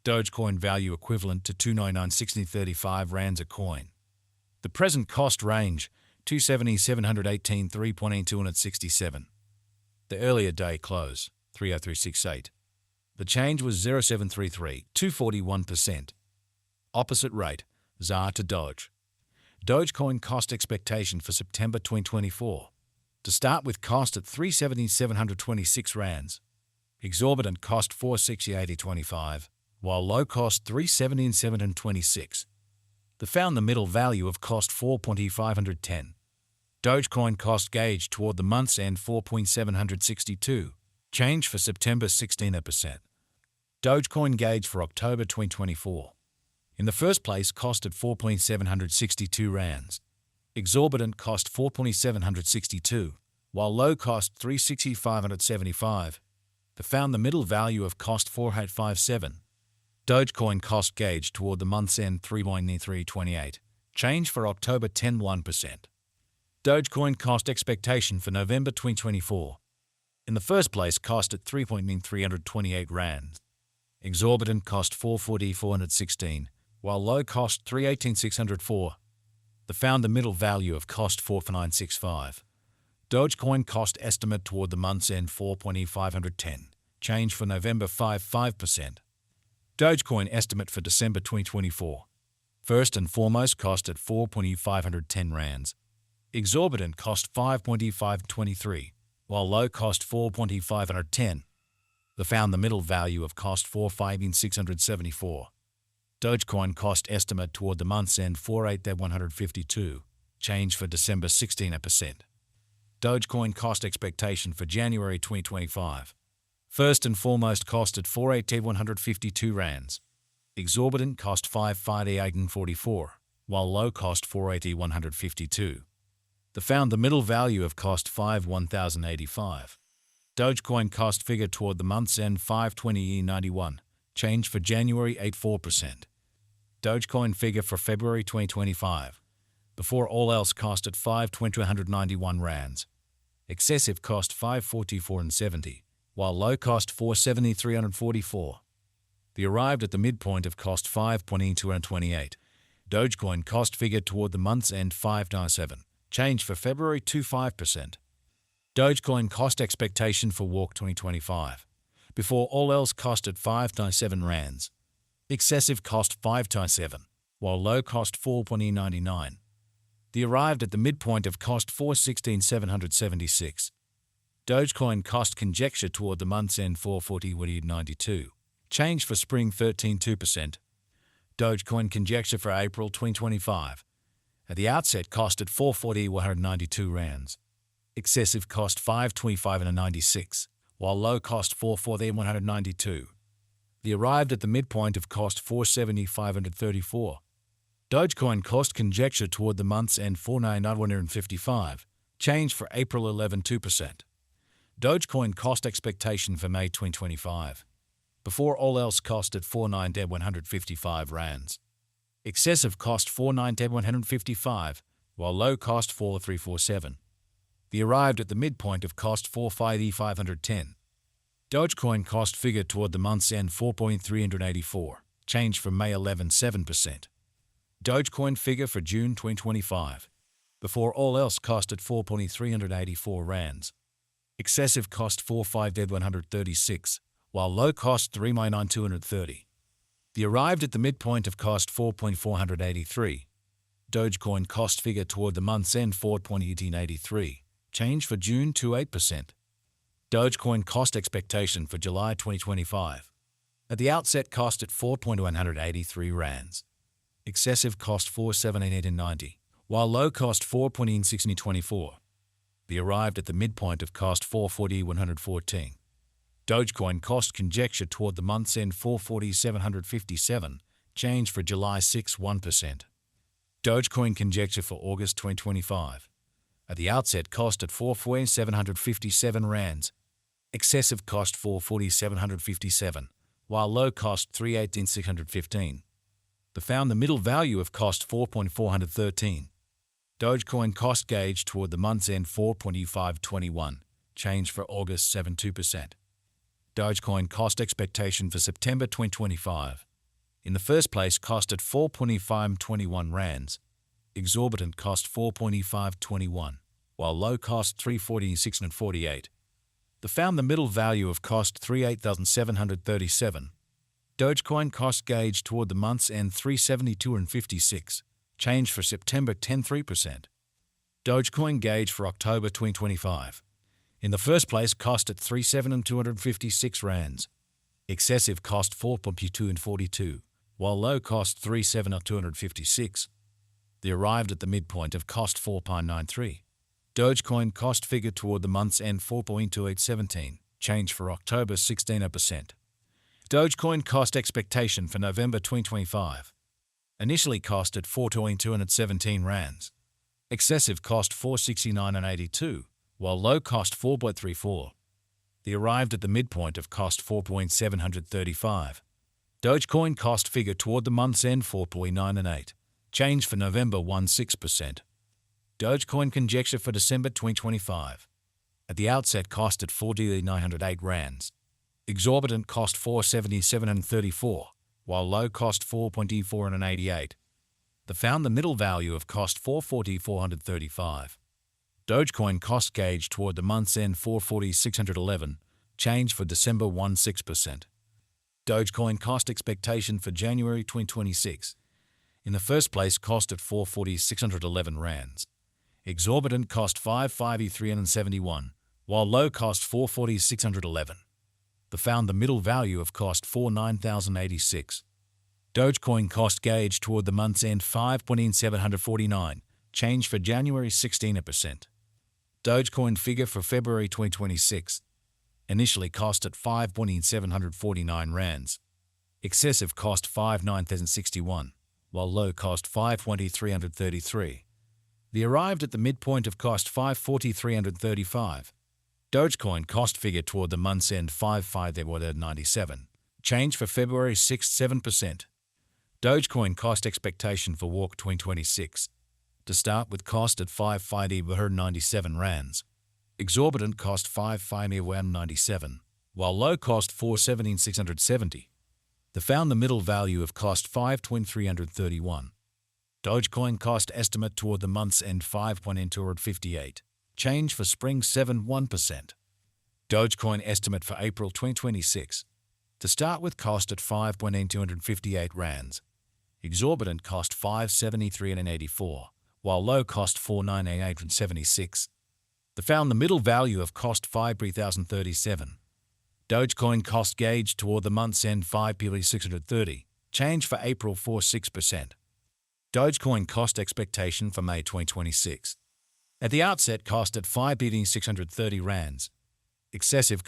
Dogecoin value equivalent to 299.6035 rands a coin. The present cost range, 270,718 3.267. The earlier day close, 30368. The change was 0733, 241%. Opposite rate, ZAR to Doge. Dogecoin cost expectation for September 2024. To start with, cost at 370,726 rands. Exorbitant cost 460,8025, while low cost 370,726. The found the middle value of cost 4.510. Dogecoin cost gauge toward the month's end 4.762. Change for September 16%. Dogecoin gauge for October 2024. In the first place, cost at 4.762 rands. Exorbitant cost 4.762, while low cost 360,575. The found the middle value of cost 4.857. Dogecoin cost gauge toward the month's end 3.328. Change for October 10.1%. Dogecoin cost expectation for November 2024. In the first place, cost at 3.328 rands. Exorbitant cost 440,416, while low cost 318,604. The found the middle value of cost 44965. Dogecoin cost estimate toward the month's end 4.510. Change for November 5%. Dogecoin estimate for December 2024. First and foremost, cost at 4.510 rands. Exorbitant cost 5.523, while low cost 4.510. The found the middle value of cost 4.674. Dogecoin cost estimate toward the month's end 4.8152. Change for December 16%. Dogecoin cost expectation for January 2025. First and foremost, cost at 4.8152 rands. Exorbitant cost 5.5844, while low cost 4.8152. The found the middle value of cost 5.1085. Dogecoin cost figure toward the month's end 5.20.91. Change for January 8.4%. Dogecoin figure for February 2025. Before all else, cost at 5.291 rands. Excessive cost 5.44.70, while low cost 4.73.44. The arrived at the midpoint of cost 5.228. Dogecoin cost figure toward the month's end 5.97. Change for February 2.5%. Dogecoin cost expectation for Walk 2025. Before all else, cost at 5.97 rands. Excessive cost 5.97, while low cost 4.99. The arrived at the midpoint of cost 416,776. Dogecoin cost conjecture toward the month's end 440.92. Change for spring 13.2%. Dogecoin conjecture for April 2025. At the outset, cost at 440.192 rands. Excessive cost 525.96, while low cost 440.192. The arrived at the midpoint of cost 470.534. Dogecoin cost conjecture toward the month's end 499.155. Change for April 11.2%. Dogecoin cost expectation for May 2025. Before all else, cost at 490.155 rands. Excessive cost 490.155, while low cost 4.347. The arrived at the midpoint of cost 450.510. Dogecoin cost figure toward the month's end 4.384. Change from May 11.7%. Dogecoin figure for June 2025. Before all else, cost at 4.384 rands. Excessive cost 4.5136, while low cost 3.9230. The arrived at the midpoint of cost 4.483. Dogecoin cost figure toward the month's end 4.1883. Change for June 2.8%. Dogecoin cost expectation for July 2025. At the outset, cost at 4.183 rands. Excessive cost 4.7890, while low cost 4.624. The arrived at the midpoint of cost 440.114. Dogecoin cost conjecture toward the month's end 440.757. Change for July 6.1%. Dogecoin conjecture for August 2025. At the outset, cost at 4.757 rands. Excessive cost 4.4757, while low cost 3.18615. The found the middle value of cost 4.413. Dogecoin cost gauge toward the month's end 4.521. Change for August 7.2%. Dogecoin cost expectation for September 2025. In the first place, cost at 4.521 rands. Exorbitant cost 4.521, while low cost 3.4648. They found the middle value of cost 38,737. Dogecoin cost gauge toward the month's end 372.56. Change for September 10.3%. Dogecoin gauge for October 2025. In the first place, cost at 3,7,256 rands. Excessive cost 4.242, while low cost 3,7,256. They arrived at the midpoint of cost 4.93. Dogecoin cost figure toward the month's end 4.2817. Change for October 16%. Dogecoin cost expectation for November 2025. Initially cost at 4.217 rands. Excessive cost 469.82, while low cost 4.34. They arrived at the midpoint of cost 4.735. Dogecoin cost figure toward the month's end 4.98. Change for November 16%. Dogecoin conjecture for December 2025. At the outset cost at 4,908 rands. Exorbitant cost 477.34, while low cost 4.488. They found the middle value of cost 440.435. Dogecoin cost gauge toward the month's end 440.611. Change for December 16%. Dogecoin cost expectation for January 2026. In the first place, cost at 440.611 rands. Exorbitant cost 550.371, while low cost 440.611. They found the middle value of cost 49,086. Dogecoin cost gauge toward the month's end 5.749. Change for January 16%. Dogecoin figure for February 2026. Initially cost at 5.749 rands. Excessive cost 5,961, while low cost 520.333. They arrived at the midpoint of cost 540.335. Dogecoin cost figure toward the month's end 5.597. Change for February 7%. Dogecoin cost expectation for Walk 2026. To start with, cost at 5.597 rands. Exorbitant cost 5.597, while low cost 417.670. They found the middle value of cost 5.2331. Dogecoin cost estimate toward the month's end 5.258. Change for spring 1%. Dogecoin estimate for April 2026. To start with, cost at 5.258 rands. Exorbitant cost 573.84, while low cost 498.76. They found the middle value of cost 5,037. Dogecoin cost gauge toward the month's end 5.630. Change for April 6%. Dogecoin cost expectation for May 2026. At the outset, cost at 5.630 rands. Excessive